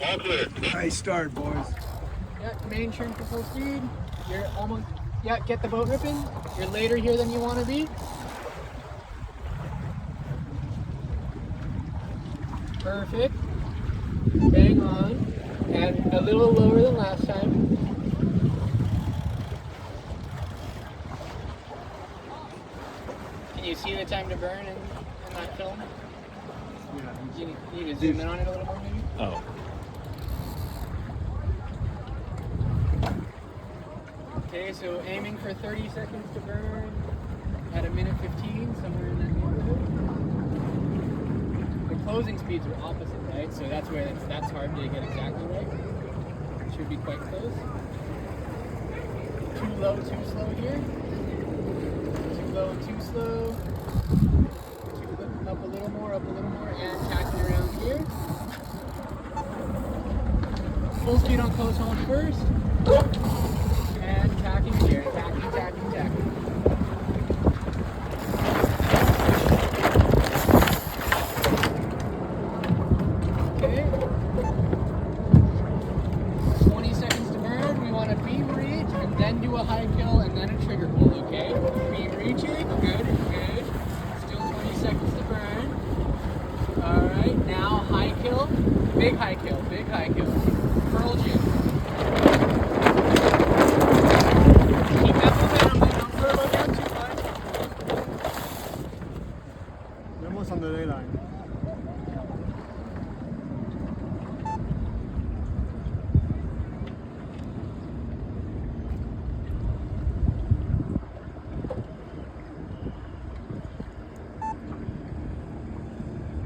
All clear. Nice start, boys. Yeah, main trim for full speed. You're almost, yeah, get the boat ripping. You're later here than you want to be. Perfect. Bang on. And a little lower than last time. Can you see the time to burn in that film? Yeah. You need to zoom in on it a little more, maybe? Oh. Okay, so aiming for 30 seconds to burn at 1:15, somewhere in that neighborhood. The closing speeds are opposite, right? So that's where that's hard to get exactly right. It should be quite close. Too low, too slow here. Too low, too slow. Up a little more, and tacking around here. Full speed on close hold first. And tacking here, tacking. Okay. 20 seconds to burn. We want to beam reach and then do a high kill and then a trigger pull, okay? Beam reaching, good. Still 20 seconds to burn. Alright, now high kill. Big high kill. Pearl jig. Keep that momentum, don't turbo down too much. We're almost on the ley line.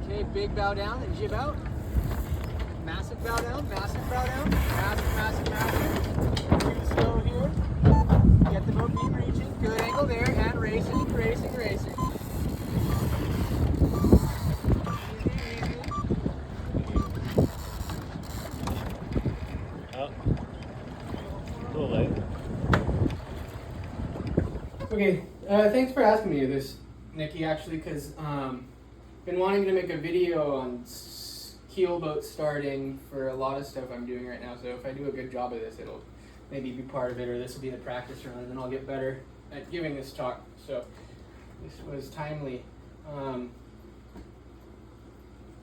Okay, big bow down and jib out. Massive bow down. Massive. Too slow here. Get the boat beam reaching. Good angle there and racing. Easy. Oh. A little late. Okay, thanks for asking me this, Nikki, actually, because been wanting to make a video on keelboat starting for a lot of stuff I'm doing right now, so if I do a good job of this, it'll maybe be part of it, or this will be the practice run, and then I'll get better at giving this talk, so this was timely.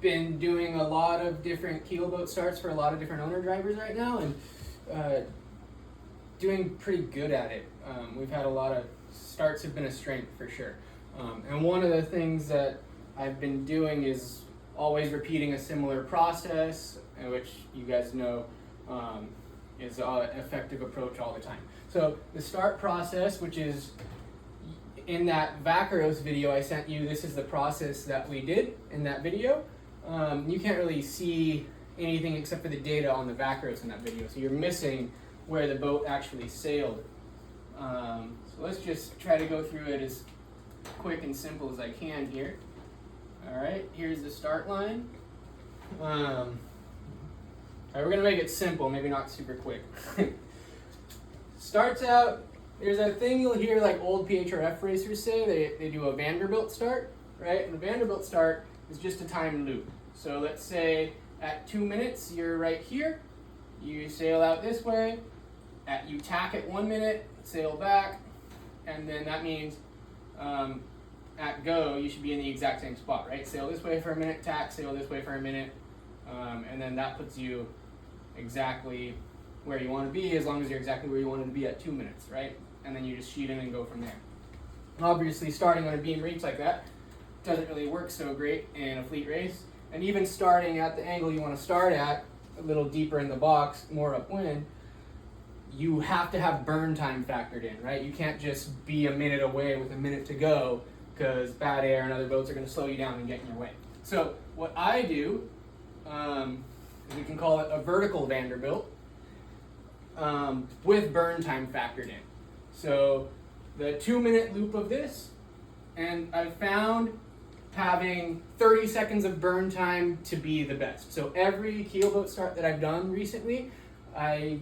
Been doing a lot of different keelboat starts for a lot of different owner drivers right now, and doing pretty good at it. We've had a lot of starts have been a strength for sure. And one of the things that I've been doing is always repeating a similar process, which you guys know is an effective approach all the time. So the start process, which is in that Vaqueros video I sent you, this is the process that we did in that video. You can't really see anything except for the data on the Vaqueros in that video, so you're missing where the boat actually sailed. So let's just try to go through it as quick and simple as I can here. All right, here's the start line. All right, we're gonna make it simple, maybe not super quick. Starts out, there's a thing you'll hear like old PHRF racers say, they do a Vanderbilt start, right? And a Vanderbilt start is just a timed loop. So let's say at 2 minutes, you're right here, you sail out this way, you tack at 1 minute, sail back, and then that means at go, you should be in the exact same spot, right? Sail this way for a minute, tack, sail this way for a minute, and then that puts you exactly where you want to be, as long as you're exactly where you wanted to be at 2 minutes, right? And then you just sheet in and go from there. Obviously, starting on a beam reach like that doesn't really work so great in a fleet race, and even starting at the angle you want to start at, a little deeper in the box, more upwind, you have to have burn time factored in, right? You can't just be a minute away with a minute to go, because bad air and other boats are going to slow you down and get in your way. So what I do, we can call it a vertical Vanderbilt, with burn time factored in. So the 2 minute loop of this, and I've found having 30 seconds of burn time to be the best. So every keelboat start that I've done recently, I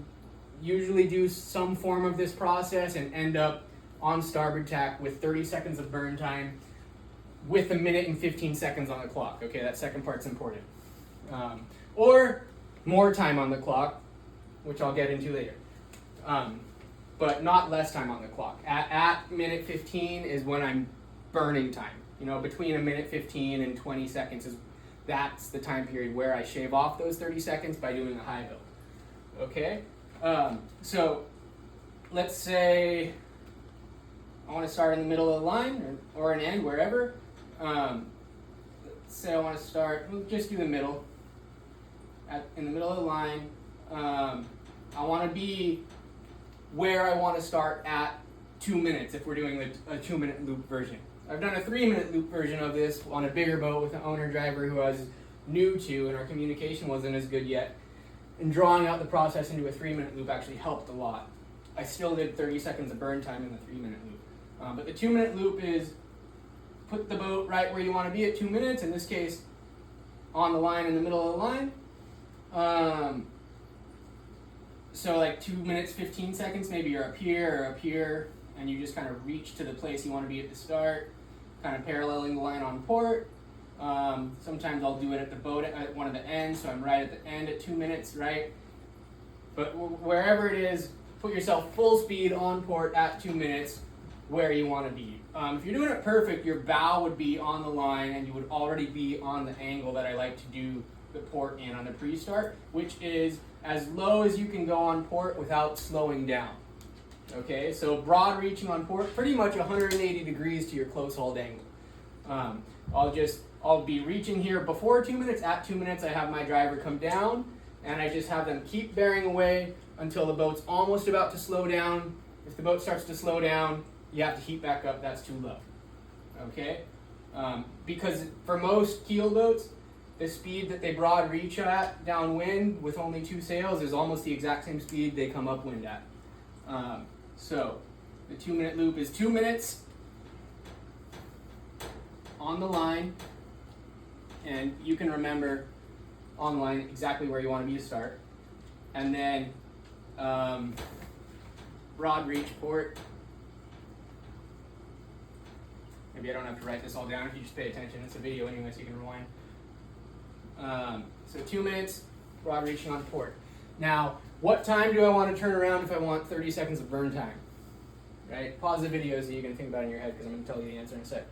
usually do some form of this process and end up on starboard tack with 30 seconds of burn time with 1 minute and 15 seconds on the clock. Okay, that second part's important. Or more time on the clock, which I'll get into later. But not less time on the clock. At minute 15 is when I'm burning time. You know, between a minute 15 and 20 seconds that's the time period where I shave off those 30 seconds by doing a high build. Okay? So let's say I want to start in the middle of the line or an end, wherever. Let's say I want to start, we'll just do the middle. In the middle of the line, I want to be where I want to start at 2 minutes if we're doing a 2-minute loop version. I've done a 3-minute loop version of this on a bigger boat with an owner-driver who I was new to and our communication wasn't as good yet. And drawing out the process into a 3-minute loop actually helped a lot. I still did 30 seconds of burn time in the 3-minute loop. But the 2-minute loop is put the boat right where you want to be at 2 minutes, in this case on the line in the middle of the line. So like 2 minutes, 15 seconds, maybe you're up here, and you just kind of reach to the place you want to be at the start, kind of paralleling the line on port. Sometimes I'll do it at the boat at one of the ends, so I'm right at the end at 2 minutes, right? But wherever it is, put yourself full speed on port at 2 minutes where you want to be. If you're doing it perfect, your bow would be on the line and you would already be on the angle that I like to do the port in on the pre-start, which is as low as you can go on port without slowing down. Okay, so broad reaching on port, pretty much 180 degrees to your close hauled angle. I'll be reaching here before 2 minutes. At 2 minutes, I have my driver come down, and I just have them keep bearing away until the boat's almost about to slow down. If the boat starts to slow down, you have to heat back up. That's too low. Okay, because for most keel boats, the speed that they broad reach at downwind with only 2 sails is almost the exact same speed they come upwind at. So the 2-minute loop is 2 minutes on the line, and you can remember on the line exactly where you want to be to start. And then broad reach port. Maybe I don't have to write this all down if you just pay attention. It's a video anyway, so you can rewind. So 2 minutes, broad reaching on port. Now, what time do I want to turn around if I want 30 seconds of burn time? Right? Pause the video so you can think about it in your head, because I'm going to tell you the answer in a sec.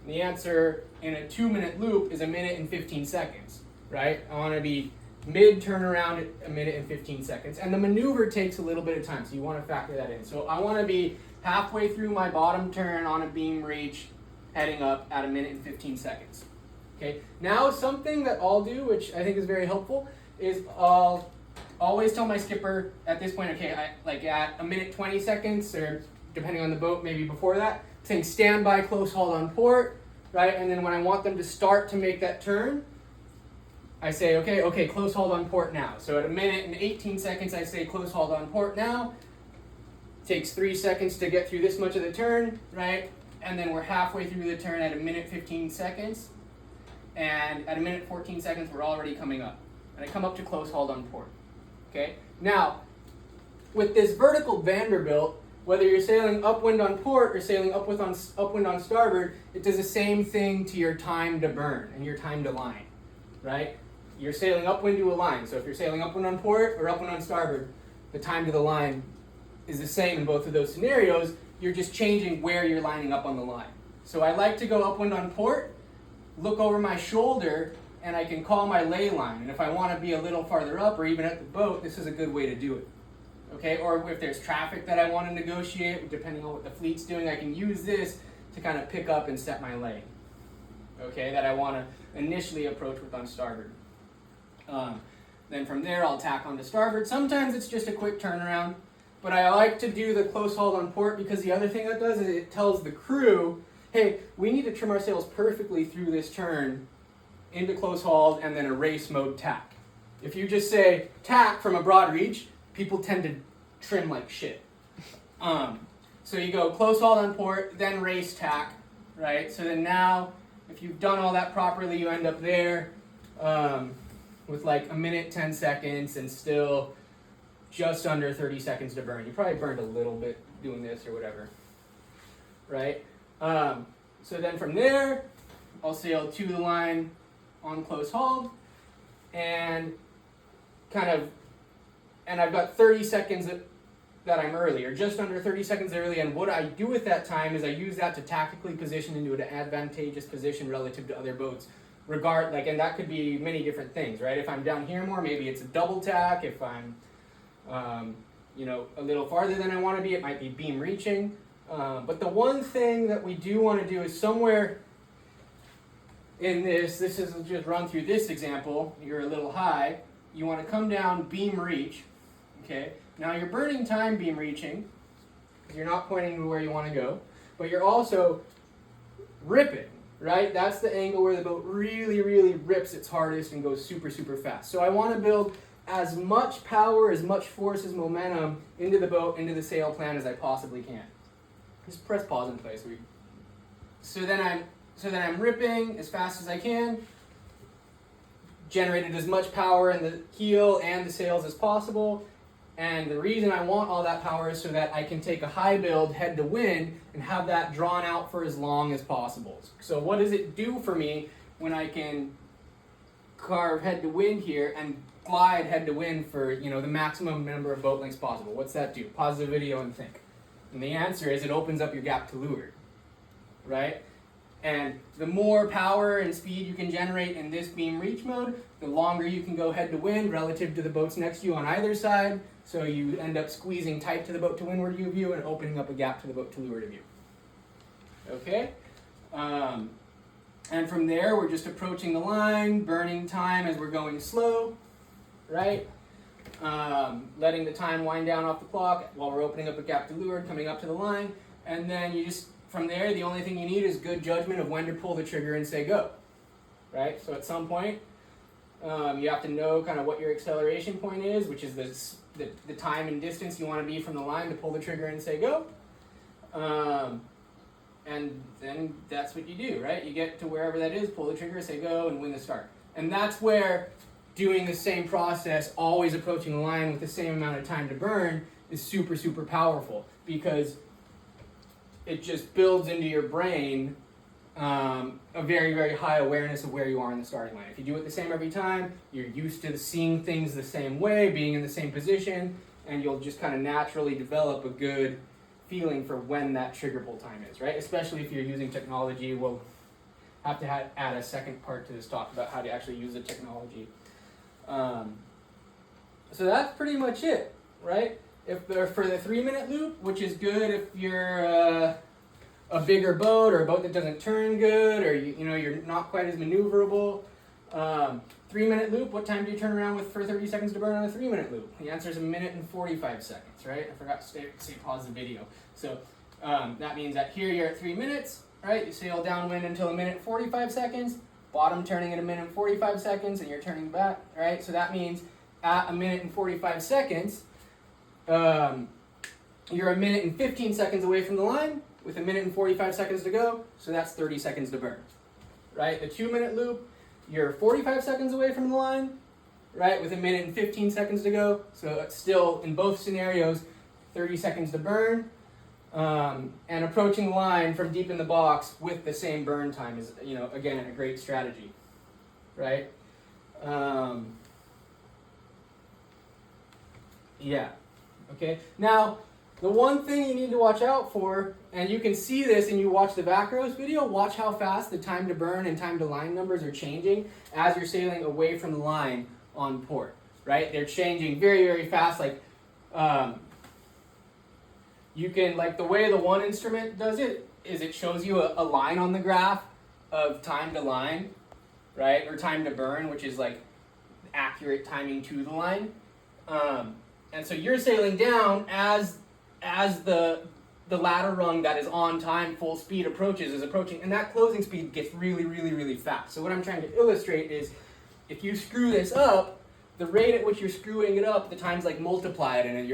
The answer in a 2-minute loop is 1 minute and 15 seconds. Right? I want to be mid turnaround at 1 minute and 15 seconds. And the maneuver takes a little bit of time, so you want to factor that in. So I want to be halfway through my bottom turn on a beam reach, heading up at 1 minute and 15 seconds. Okay, now something that I'll do, which I think is very helpful, is I'll always tell my skipper at this point, okay, like at 1 minute 20 seconds, or depending on the boat, maybe before that, saying stand by, close hauled on port, right? And then when I want them to start to make that turn, I say, okay, close hauled on port now. So at 1 minute and 18 seconds, I say close hauled on port now. Takes 3 seconds to get through this much of the turn, right? And then we're halfway through the turn at 1 minute 15 seconds. And at 1 minute 14 seconds, we're already coming up. And I come up to close hauled on port. Okay? Now, with this vertical Vanderbilt, whether you're sailing upwind on port or sailing upwind on starboard, it does the same thing to your time to burn and your time to line, right? You're sailing upwind to a line. So if you're sailing upwind on port or upwind on starboard, the time to the line is the same in both of those scenarios. You're just changing where you're lining up on the line. So I like to go upwind on port, look over my shoulder, and I can call my lay line. And if I want to be a little farther up or even at the boat, this is a good way to do it. Okay, or if there's traffic that I want to negotiate, depending on what the fleet's doing, I can use this to kind of pick up and set my lane. Okay, that I want to initially approach with on starboard. Then from there, I'll tack onto starboard. Sometimes it's just a quick turnaround, but I like to do the close hauled on port because the other thing that does is it tells the crew, hey, we need to trim our sails perfectly through this turn into close hauled and then a race mode tack. If you just say tack from a broad reach, people tend to trim like shit. So you go close hauled on port, then race tack, right? So then now, if you've done all that properly, you end up there with like 1 minute, 10 seconds and still just under 30 seconds to burn. You probably burned a little bit doing this or whatever, right? So then from there, I'll sail to the line on close hauled, and kind of, and I've got 30 seconds that I'm early, or just under 30 seconds early, and what I do with that time is I use that to tactically position into an advantageous position relative to other boats. And that could be many different things, right? If I'm down here more, maybe it's a double tack. If I'm, a little farther than I want to be, it might be beam reaching. But the one thing that we do want to do is somewhere in this is just run through this example. You're a little high. You want to come down, beam reach, okay? Now you're burning time beam reaching, because you're not pointing to where you want to go, but you're also ripping, right? That's the angle where the boat really, really rips its hardest and goes super, super fast. So I want to build as much power, as much force, as momentum into the boat, into the sail plan as I possibly can. Just press pause and play. So then I'm ripping as fast as I can, generated as much power in the keel and the sails as possible. And the reason I want all that power is so that I can take a high build head to wind and have that drawn out for as long as possible. So what does it do for me when I can carve head to wind here and glide head to wind for the maximum number of boat lengths possible? What's that do? Pause the video and think. And the answer is it opens up your gap to leeward, right? And the more power and speed you can generate in this beam reach mode, the longer you can go head to wind relative to the boats next to you on either side. So you end up squeezing tight to the boat to windward of you and opening up a gap to the boat to leeward of you. Okay? And from there, we're just approaching the line, burning time as we're going slow, right? Letting the time wind down off the clock while we're opening up a gap to leeward, coming up to the line. And then from there, the only thing you need is good judgment of when to pull the trigger and say go, right? So at some point, you have to know kind of what your acceleration point is, which is the time and distance you want to be from the line to pull the trigger and say go. And then that's what you do, right? You get to wherever that is, pull the trigger, say go, and win the start. And that's where doing the same process, always approaching the line with the same amount of time to burn, is super, super powerful, because it just builds into your brain a very, very high awareness of where you are in the starting line. If you do it the same every time, you're used to seeing things the same way, being in the same position, and you'll just kind of naturally develop a good feeling for when that trigger pull time is, right? Especially if you're using technology. We'll have to add a second part to this talk about how to actually use the technology. So that's pretty much it, right? For the 3-minute loop, which is good if you're a bigger boat or a boat that doesn't turn good, or you're not quite as maneuverable. 3-minute loop, what time do you turn around with for 30 seconds to burn on a 3-minute loop? The answer is 1 minute and 45 seconds, right? I forgot to say pause the video. So that means that here you're at 3 minutes, right? You sail downwind until 1 minute and 45 seconds, bottom turning at 1 minute and 45 seconds, and you're turning back, right? So that means at 1 minute and 45 seconds, you're 1 minute and 15 seconds away from the line with 1 minute and 45 seconds to go, so that's 30 seconds to burn, right? The 2-minute loop, you're 45 seconds away from the line, right, with 1 minute and 15 seconds to go, so it's still, in both scenarios, 30 seconds to burn, and approaching the line from deep in the box with the same burn time is, again, a great strategy, right? Yeah, okay. Now, the one thing you need to watch out for, and you can see this and you watch the Vacros video, watch how fast the time to burn and time to line numbers are changing as you're sailing away from the line on port, right? They're changing very, very fast. You can, the way the one instrument does it is it shows you a line on the graph of time to line, right? Or time to burn, which is accurate timing to the line. And so you're sailing down as the ladder rung that is on time, full speed is approaching, and that closing speed gets really, really, really fast. So what I'm trying to illustrate is, if you screw this up, the rate at which you're screwing it up, the time's multiplied, and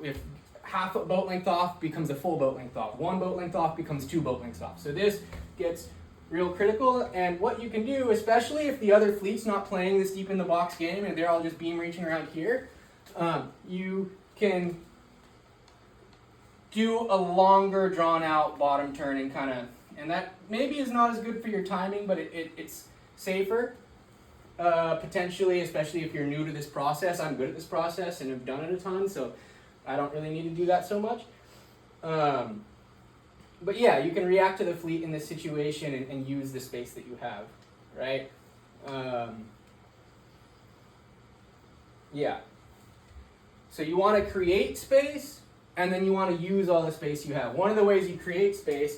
if half a boat length off becomes a full boat length off. 1 boat length off becomes 2 boat lengths off. So this gets real critical, and what you can do, especially if the other fleet's not playing this deep in the box game and they're all just beam reaching around here, you can do a longer drawn out bottom turning and that maybe is not as good for your timing, but it's safer. potentially, especially if you're new to this process. I'm good at this process and have done it a ton, so I don't really need to do that so much. But yeah, you can react to the fleet in this situation and use the space that you have, right? Yeah. So you want to create space, and then you want to use all the space you have. One of the ways you create space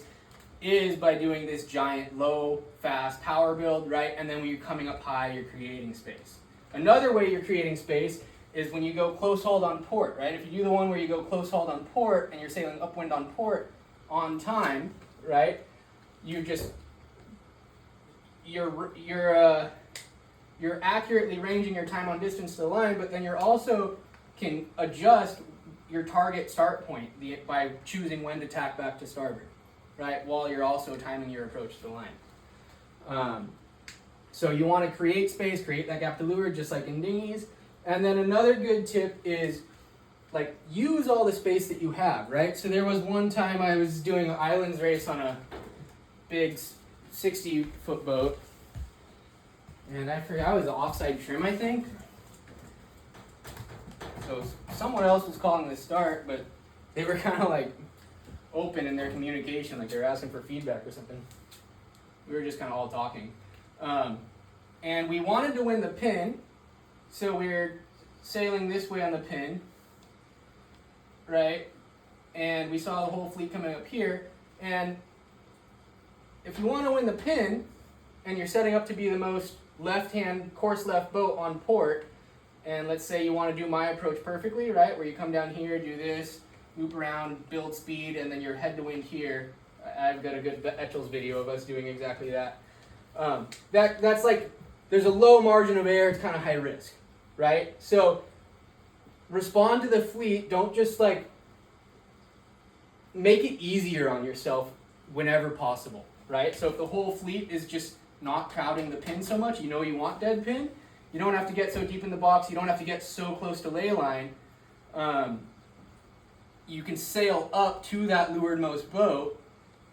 is by doing this giant low, fast power build, right? And then when you're coming up high, you're creating space. Another way you're creating space is when you go close hauled on port, right? If you do the one where you go close hauled on port and you're sailing upwind on port on time, right? You're accurately ranging your time on distance to the line, but then you're also can adjust your target start point by choosing when to tack back to starboard, right? While you're also timing your approach to the line. So you want to create space, create that gap to leeward, just like in dinghies. And then another good tip is like use all the space that you have, right? So there was one time I was doing an islands race on a big 60-foot boat, and I forgot, I was the offside trim, I think. So someone else was calling the start, but they were kind of like open in their communication, like they were asking for feedback or something. We were just kind of all talking. And we wanted to win the pin, so we were sailing this way on the pin, right? And we saw the whole fleet coming up here. And if you want to win the pin, and you're setting up to be the most left-hand course left boat on port, and let's say you want to do my approach perfectly, right? Where you come down here, do this, loop around, build speed, and then you're head to wind here. I've got a good Etchells video of us doing exactly that. That's like, there's a low margin of error, it's kind of high risk, right? So respond to the fleet, don't just like, make it easier on yourself whenever possible, right? So if the whole fleet is just not crowding the pin so much, you know you want dead pin, you don't have to get so deep in the box, you don't have to get so close to ley line. You can sail up to that leewardmost boat,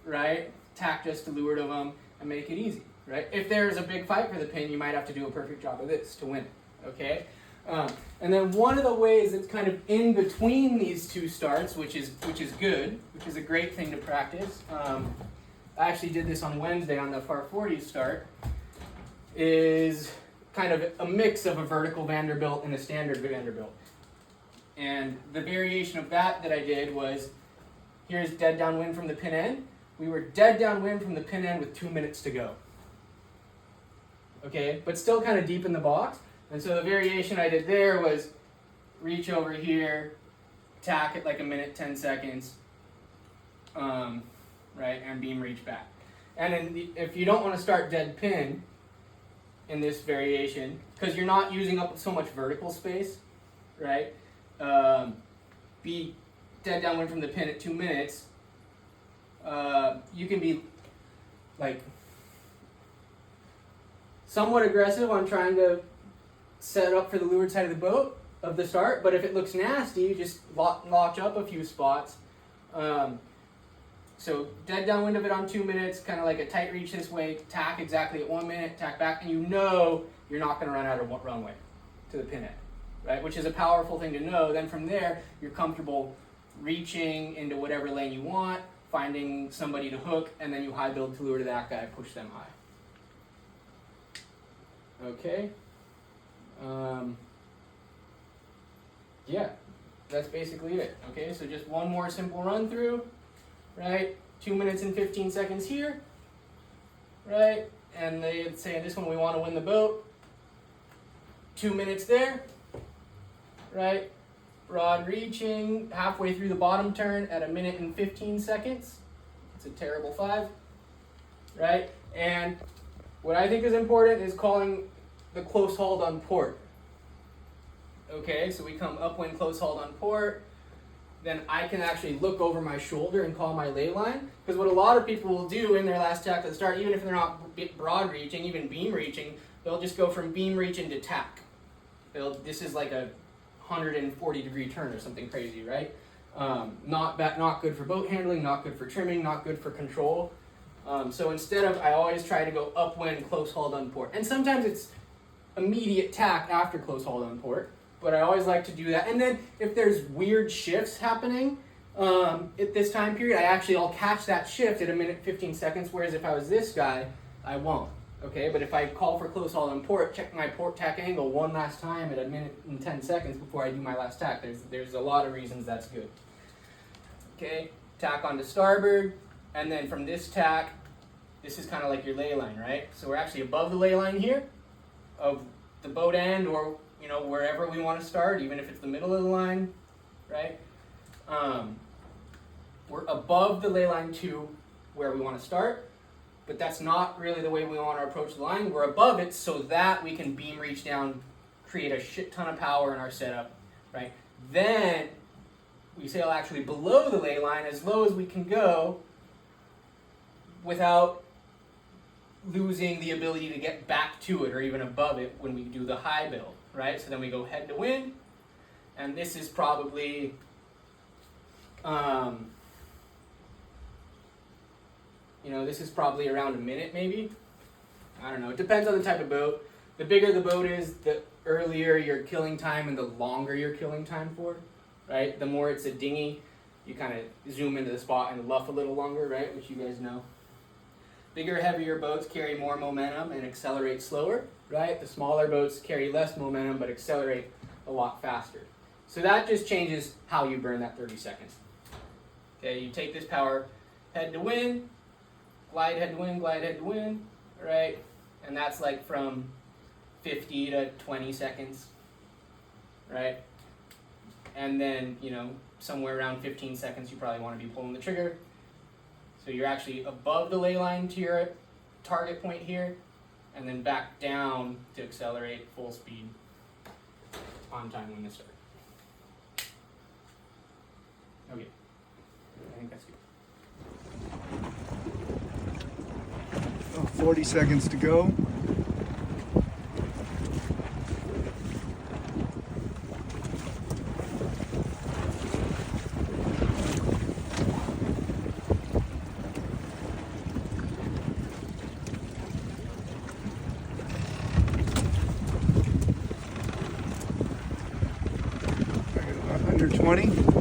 right? Tack just to leeward of them and make it easy, right? If there's a big fight for the pin, you might have to do a perfect job of this to win it, okay? And then one of the ways that's kind of in between these two starts, which is good, which is a great thing to practice. I actually did this on Wednesday on the Far 40 start, is kind of a mix of a vertical Vanderbilt and a standard Vanderbilt. And the variation of that I did was, here's dead downwind from the pin end. We were dead downwind from the pin end with 2 minutes to go. Okay, but still kind of deep in the box. And so the variation I did there was reach over here, tack at like 1:10 right, and beam reach back. And if you don't want to start dead pin in this variation, because you're not using up so much vertical space, right? Be dead downwind from the pin at 2 minutes. You can be like somewhat aggressive on trying to set up for the leeward side of the boat of the start, but if it looks nasty, you just notch up a few spots. So dead downwind of it on 2 minutes, kind of like a tight reach this way, tack exactly at 1 minute, tack back, and you know you're not going to run out of runway to the pin end, right? Which is a powerful thing to know. Then from there, you're comfortable reaching into whatever lane you want, finding somebody to hook, and then you high build to lure to that guy, push them high. Okay. Yeah, that's basically it. Okay, so just one more simple run through, right? 2 minutes and 15 seconds here, right? And they say in this one we want to win the boat. 2 minutes there, right? Rod reaching halfway through the bottom turn at 1:15. It's a terrible 5, right? And what I think is important is calling the close hauled on port. Okay, so we come upwind close hauled on port. Then I can actually look over my shoulder and call my ley line. Because what a lot of people will do in their last tack at the start, even if they're not broad reaching, even beam reaching, they'll just go from beam reach into tack. This is like a 140-degree turn or something crazy, right? Not good for boat handling, not good for trimming, not good for control. So instead of, I always try to go upwind, close hauled on port. And sometimes immediate tack after close haul on port, but I always like to do that. And then if there's weird shifts happening at this time period, I'll catch that shift at 1:15, whereas if I was this guy, I won't. Okay, but if I call for close haul on port, check my port tack angle one last time at 1:10 before I do my last tack. There's a lot of reasons that's good. Okay, tack onto starboard, and then from this tack, this is kind of like your ley line, right? So we're actually above the ley line here of the boat end, or wherever we want to start, even if it's the middle of the line, right? We're above the ley line to where we want to start, but that's not really the way we want to approach the line. We're above it so that we can beam reach down, create a shit ton of power in our setup, right? Then we sail actually below the ley line as low as we can go without losing the ability to get back to it or even above it when we do the high build, right? So then we go head to wind, and this is probably this is probably around a minute maybe. I don't know. It depends on the type of boat. The bigger the boat is, the earlier your killing time and the longer your killing time for, right? The more it's a dinghy, you kind of zoom into the spot and luff a little longer, right? Which you guys know. Bigger, heavier boats carry more momentum and accelerate slower, right? The smaller boats carry less momentum but accelerate a lot faster. So that just changes how you burn that 30 seconds. Okay, you take this power head to wind, glide head to wind, right? And that's like from 50 to 20 seconds, right? And then, somewhere around 15 seconds, you probably want to be pulling the trigger. So you're actually above the ley line to your target point here, and then back down to accelerate full speed on time when you start. Okay, I think that's good. 40 seconds to go. Under 20.